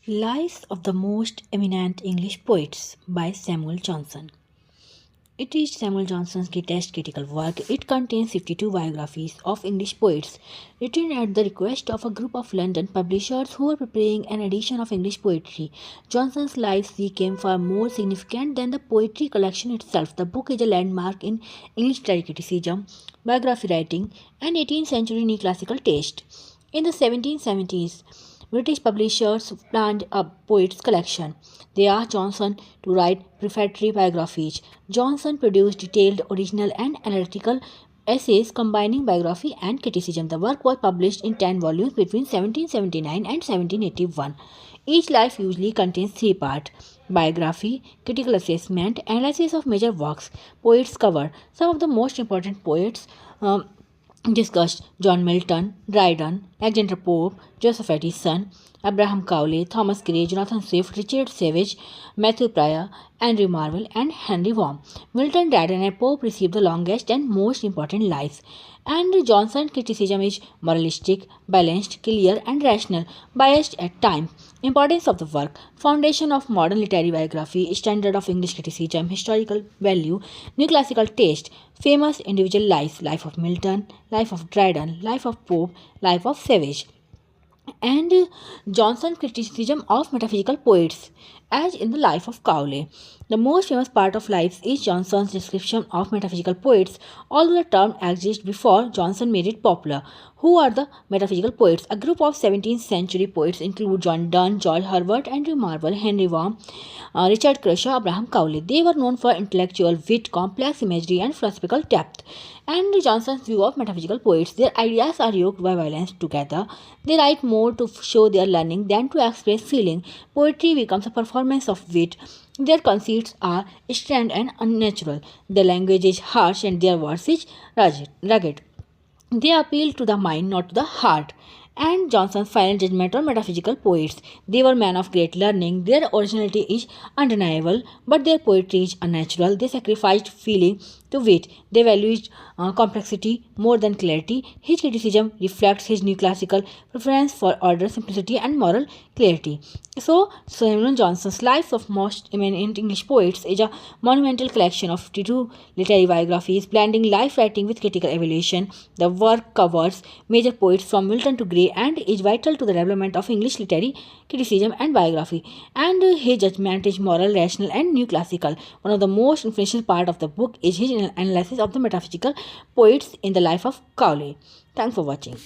Lives of the Most Eminent English Poets by Samuel Johnson. It is Samuel Johnson's greatest critical work. It contains 52 biographies of English poets written at the request of a group of London publishers who were preparing an edition of English poetry. Johnson's life became far more significant than the poetry collection itself. The book is a landmark in English literary criticism, biography writing, and 18th century neoclassical taste. In the 1770s, British publishers planned a poets' collection. They asked Johnson to write prefatory biographies. Johnson produced detailed, original, and analytical essays combining biography and criticism. The work was published in 10 volumes between 1779 and 1781. Each life usually contains three parts: biography, critical assessment, analysis of major works. Poets cover some of the most important poets discussed: John Milton, Dryden, Alexander Pope, Joseph Addison, Abraham Cowley, Thomas Gray, Jonathan Swift, Richard Savage, Matthew Prior, Andrew Marvell, and Henry Vaughan. Milton, Dryden, and Pope received the longest and most important lives. And Johnson's criticism is moralistic, balanced, clear, and rational, biased at times. Importance of the work: foundation of modern literary biography, standard of English criticism, historical value, neoclassical taste, famous individual lives: life of Milton, life of Dryden, life of Pope, life of Savage. And Johnson's criticism of metaphysical poets, as in the life of Cowley. The most famous part of Lives is Johnson's description of metaphysical poets, although the term exists before Johnson made it popular. Who are the metaphysical poets? A group of 17th century poets include John Donne, George Herbert, Andrew Marvell, Henry Vaughan, Richard Crashaw, Abraham Cowley. They were known for intellectual wit, complex imagery, and philosophical depth. And Johnson's view of metaphysical poets: their ideas are yoked by violence together. They write more to show their learning than to express feeling. Poetry becomes a performance of wit. Their conceits are strange and unnatural. Their language is harsh and their verse is rugged. They appeal to the mind, not to the heart. And Johnson's final judgment on metaphysical poets: they were men of great learning. Their originality is undeniable, but their poetry is unnatural. They sacrificed feeling to wit. They valued complexity more than clarity. His criticism reflects his neoclassical preference for order, simplicity, and moral clarity. So, Samuel Johnson's Lives of Most Eminent English Poets is a monumental collection of 52 literary biographies, blending life writing with critical evaluation. The work covers major poets from Milton to Gray and is vital to the development of English literary criticism and biography. And his judgment is moral, rational, and neoclassical. One of the most influential part of the book is his analysis of the metaphysical poets in the life of Cowley. Thanks for watching.